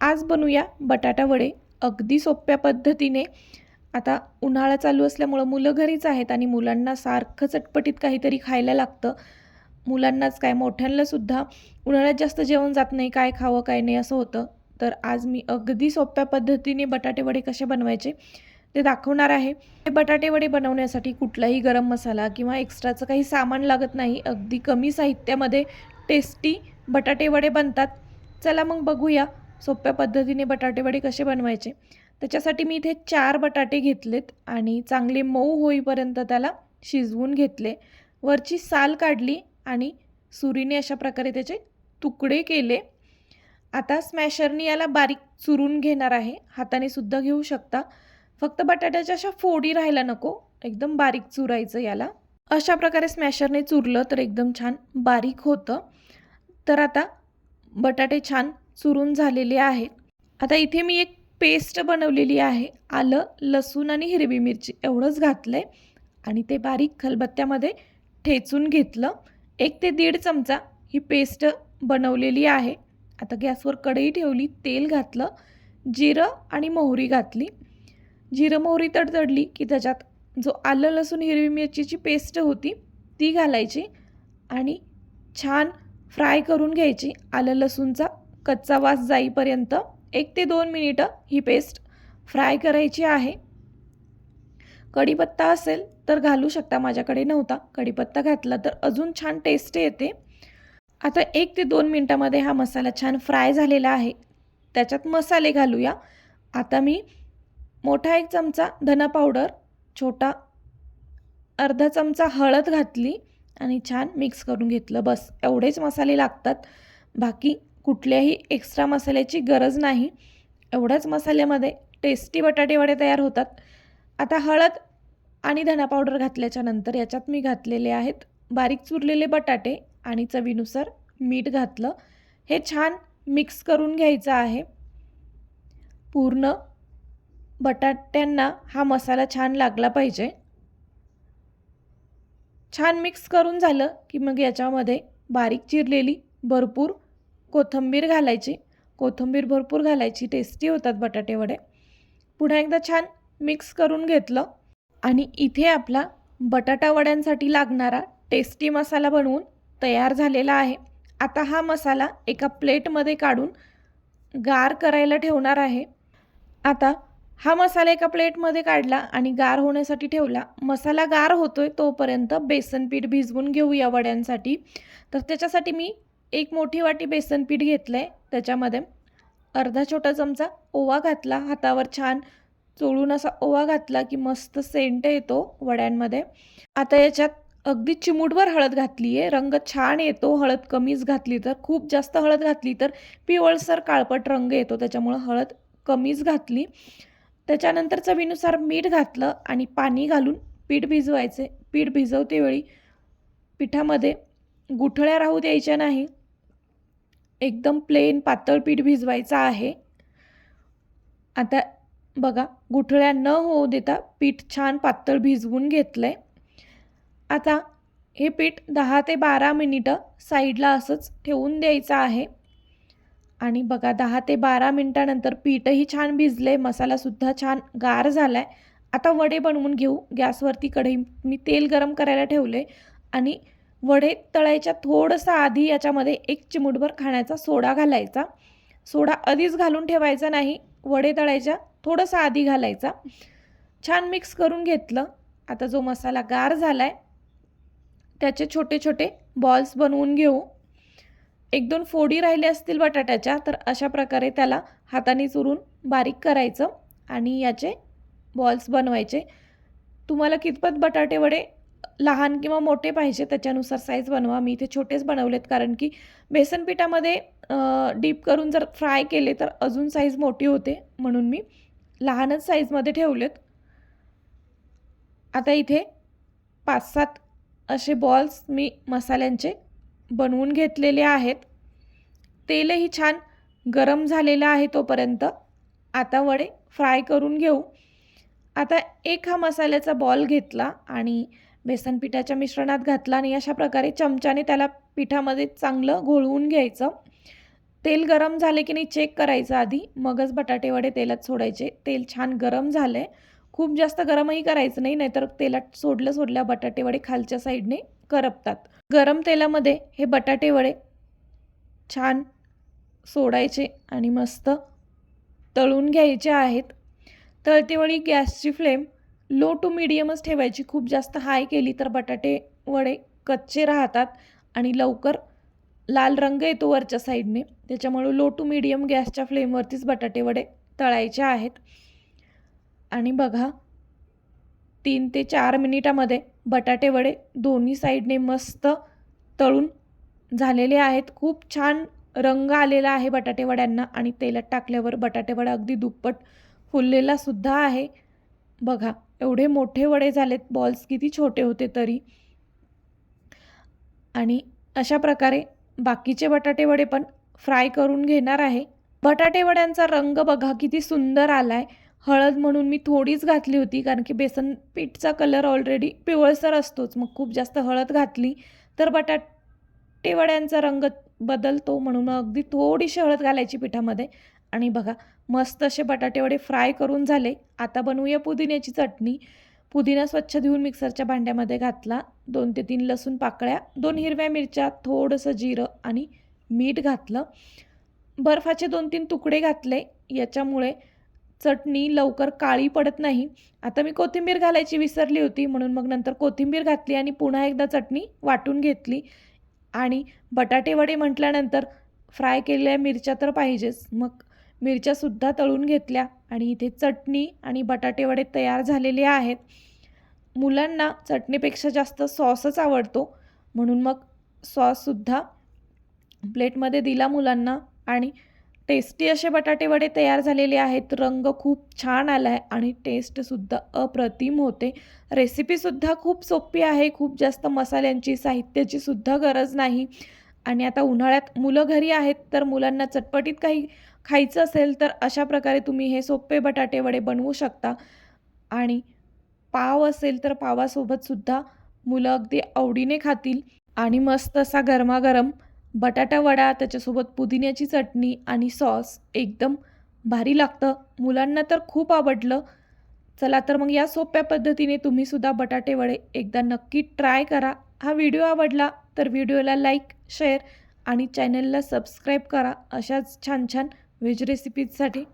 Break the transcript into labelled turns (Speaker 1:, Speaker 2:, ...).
Speaker 1: आज बनवूया बटाटा वडे अगदी सोप्या पद्धतीने। आता उन्हाळा चालू असल्यामुळं मुलं घरीच आहेत आणि मुलांना सारखं चटपटीत काहीतरी खायला लागतं। मुलांनाच काय मोठ्यांनासुद्धा उन्हाळ्यात जास्त जेवण जात नाही, काय खावं काय नाही असं होतं। तर आज मी अगदी सोप्या पद्धतीने बटाटे वडे कसे बनवायचे ते दाखवणार आहे। हे बटाटे वडे बनवण्यासाठी कुठलाही गरम मसाला किंवा एक्स्ट्राचं काही सामान लागत नाही। अगदी कमी साहित्यामध्ये टेस्टी बटाटे वडे बनतात। चला मग बघूया सोप्या पद्धतीने बटाटे वडे कसे बनवायचे। त्याच्यासाठी मी इथे 4 बटाटे घेतलेत आणि चांगले मऊ होईपर्यंत त्याला शिजवून घेतले। वरची साल काढली आणि सुरीने अशा प्रकारे त्याचे तुकडे केले। आता स्मॅशरने याला बारीक चुरून घेणार आहे, हाताने सुद्धा घेऊ शकता। फक्त बटाट्याच्या अशा फोडी राहायला नको, एकदम बारीक चुरायचं याला। अशा प्रकारे स्मॅशरने चुरलं तर एकदम छान बारीक होतं। तर आता बटाटे छान चुरून झालेले आहेत। आता इथे मी एक पेस्ट बनवलेली आहे, आलं लसूण आणि हिरवी मिरची एवढंच घातलंय आणि ते बारीक खलबत्त्यामध्ये ठेचून घेतलं। 1 ते 1.5 चमचा ही पेस्ट बनवलेली आहे। आता गॅसवर कढई ठेवली, तेल घातलं, जिरं आणि मोहरी घातली। जिरं मोहरी तडतडली की त्याच्यात जो आलं लसूण हिरवी मिरचीची पेस्ट होती ती घालायची आणि छान फ्राय करून घ्यायची। आलं लसूणचा कच्चा वास जाईपर्यंत 1 ते 2 मिनिटं ही पेस्ट फ्राय करायची आहे। कढीपत्ता असेल तर घालू शकता, माझ्याकडे नव्हता, कढीपत्ता घातला तर अजून छान टेस्ट येते। आता 1 ते 2 मिनिटांमध्ये हा मसाला छान फ्राय झालेला आहे। त्याच्यात मसाले घालूया। आता मी मोठा 1 चमचा धना पावडर, छोटा अर्धा चमचा हळद घातली आणि छान मिक्स करून घेतलं। बस एवढेच मसाले लागतात, बाकी कुठल्याही एक्स्ट्रा मसाल्याची गरज नाही। एवढ्याच मसाल्यामध्ये टेस्टी बटाटे वडे तयार होतात। आता हळद आणि धना पावडर घातल्याच्या नंतर याच्यात मी घातलेले आहेत बारीक चुरलेले बटाटे आणि चवीनुसार मीठ घातलं। हे छान मिक्स करून घ्यायचं आहे। पूर्ण बटाट्यांना हा मसाला छान लागला पाहिजे। छान मिक्स करून झालं की मग याच्यामध्ये बारीक चिरलेली भरपूर कोथिंबीर घालायची। कोथिंबीर भरपूर घालायची, टेस्टी होतात बटाटे वडे। पुन्हा एकदा छान मिक्स करून घेतलं आणि इथे आपला बटाटा वड्यांसाठी लागणारा टेस्टी मसाला बनवून तयार झालेला आहे। आता हा मसाला एका प्लेटमध्ये काढून गार करायला ठेवणार आहे। आता हा मसाला एका प्लेटमध्ये काढला आणि गार होण्यासाठी ठेवला। मसाला गार होतोय तोपर्यंत बेसन पीठ भिजवून घेऊया वड्यांसाठी। तर त्याच्यासाठी मी 1 मोठी वाटी बेसन पीठ घेतलंय, त्याच्यामध्ये अर्धा छोटा चमचा ओवा घातला, हातावर छान चोळून असा ओवा घातला की मस्त सेंट येतो वड्यांमध्ये। आता याच्यात अगदी चिमूटभर हळद घातली आहे, रंग छान येतो हळद कमीच घातली तर। खूप जास्त हळद घातली तर पिवळसर काळपट रंग येतो, त्याच्यामुळे हळद कमीच घातली। त्याच्यानंतर चवीनुसार मीठ घातलं आणि पाणी घालून पीठ भिजवायचे। पीठ भिजवते वेळी पिठामध्ये गुठळ्या राहू द्यायच्या नाही, एकदम प्लेन पातळ पीठ भिजवायचं आहे। आता बघा, गुठळ्या न होऊ देता पीठ छान पातळ भिजवून घेतलंय। आता हे पीठ 10 ते 12 मिनिटं साईडला असंच ठेवून द्यायचं आहे आणि बघा 10 ते 12 मिनिटानंतर पीठही छान भिजले, मसालासुद्धा छान गार झाला आहे। आता वडे बनवून घेऊ। गॅसवरती कढई मी तेल गरम करायला ठेवले आणि वडे तळायच्या थोडंसं आधी याच्यामध्ये 1 चिमूटभर खाण्याचा सोडा घालायचा। सोडा आधीच घालून ठेवायचा नाही, वडे तळायच्या थोडंसं आधी घालायचा। छान मिक्स करून घेतलं। आता जो मसाला गार झाला आहे त्याचे छोटे छोटे बॉल्स बनवून घेऊ। 1-2 फोडी राहिले असतील बटाट्याच्या तर अशा प्रकारे त्याला हाताने चुरून बारीक करायचं आणि याचे बॉल्स बनवायचे। तुम्हाला कितपत बटाटे वडे लहान किंवा मोठे पाहिजे त्याच्यानुसार साईज बनवा। मी इथे छोटेच बनवलेत कारण की बेसन पिठामध्ये डीप करून जर फ्राय केले तर अजून साईज मोठी होते, म्हणून मी लहानच साईजमध्ये ठेवलेत। आता इथे 5-7 असे बॉल्स मी मसाल्यांचे बनवून घेतलेले आहेत। तेलही छान गरम झालेलं आहे तोपर्यंत आता वडे फ्राय करून घेऊ। आता एक हा मसाल्याचा बॉल घेतला आणि बेसन पिठाच्या मिश्रणात घातला आणि अशा प्रकारे चमच्याने त्याला पिठामध्ये चांगलं घोळवून घ्यायचं। तेल गरम झाले की नाही चेक करायचं आधी, मगच बटाटे वडे तेलात सोडायचे. तेल छान गरम झालं आहे, खूप जास्त गरमही करायचं नाही, नाहीतर तेलात सोडल्या बटाटे वडे खालच्या साईडने करपतात. गरम तेलामध्ये हे बटाटे वडे छान सोडायचे आणि मस्त तळून घ्यायचे आहेत. तळतेवेळी गॅसची फ्लेम लो टू मीडियमच ठेवायची. खूप जास्त हाय केली तर बटाटे वडे कच्चे राहतात आणि लवकर लाल रंग येतो वरच्या साईडने. त्याच्यामुळे लो टू मीडियम गॅसच्या फ्लेमवरतीच बटाटे वडे तळायचे आहेत. आणि बघा 3 ते 4 मिनिटामध्ये बटाटे वडे दोन्ही साईडने मस्त तळून झालेले आहेत. खूप छान रंग आलेला आहे बटाटे वड्यांना आणि तेलात टाकल्यावर बटाटे वडा अगदी दुप्पट फुललेला सुद्धा आहे. बघा एवढे मोठे वडे झालेत, बॉल्स किती छोटे होते तरी. आणि अशा प्रकारे बाकीचे बटाटे वडे पण फ्राय करून घेणार आहे. बटाटे वड्यांचा रंग बघा किती सुंदर आलाय. हळद म्हणून मी थोडीच घातली होती, कारण की बेसन पीठचा कलर ऑलरेडी पिवळसर असतोच. मग खूप जास्त हळद घातली तर बटाटे वड्यांचा रंग बदलतो, म्हणून अगदी थोडीशी हळद घालायची पिठामध्ये. आणि बघा मस्त असे बटाटे वडे फ्राय करून झाले. आता बनवूया पुदिन्याची चटणी. पुदिना स्वच्छ धुवून मिक्सरच्या भांड्यामध्ये घातला. 2 ते 3 लसूण पाकळ्या, 2 हिरव्या मिरच्या, थोडंसं जिरं आणि मीठ घातलं. बर्फाचे 2-3 तुकडे घातले, याच्यामुळे चटणी लवकर काळी पडत नाही. आता मी कोथिंबीर घालायची विसरली होती, म्हणून मग नंतर कोथिंबीर घातली आणि पुन्हा एकदा चटणी वाटून घेतली. आणि बटाटे वडे म्हटल्यानंतर फ्राय केलेल्या मिरच्या तर पाहिजेच. मग मिरच्यासुद्धा तळून घेतल्या आणि इथे चटणी आणि बटाटे वडे तयार झालेले आहेत. मुलांना चटणीपेक्षा जास्त सॉसच आवडतो, म्हणून मग सॉससुद्धा प्लेटमध्ये दिला मुलांना. आणि टेस्टी असे बटाटे वडे तयार झालेले आहेत. रंग खूप छान आला आहे आणि टेस्टसुद्धा अप्रतिम होते. रेसिपीसुद्धा खूप सोपी आहे, खूप जास्त मसाल्यांची साहित्याची सुद्धा गरज नाही. आणि आता उन्हाळ्यात मुलं घरी आहेत, तर मुलांना चटपटीत काही खायचं असेल तर अशा प्रकारे तुम्ही हे सोपे बटाटे वडे बनवू शकता. आणि पाव असेल तर पावासोबतसुद्धा मुलं अगदी आवडीने खातील. आणि मस्त असा गरमागरम बटाटा वडा, त्याच्यासोबत पुदिन्याची चटणी आणि सॉस एकदम भारी लागतं. मुलांना तर खूप आवडलं. चला तर मग या सोप्या पद्धतीने तुम्हीसुद्धा बटाटे वडे एकदा नक्की ट्राय करा. हा व्हिडिओ आवडला तर व्हिडिओला लाईक, शेअर आणि चॅनलला सबस्क्राईब करा. अशाच छान छान व्हेज रेसिपीजसाठी.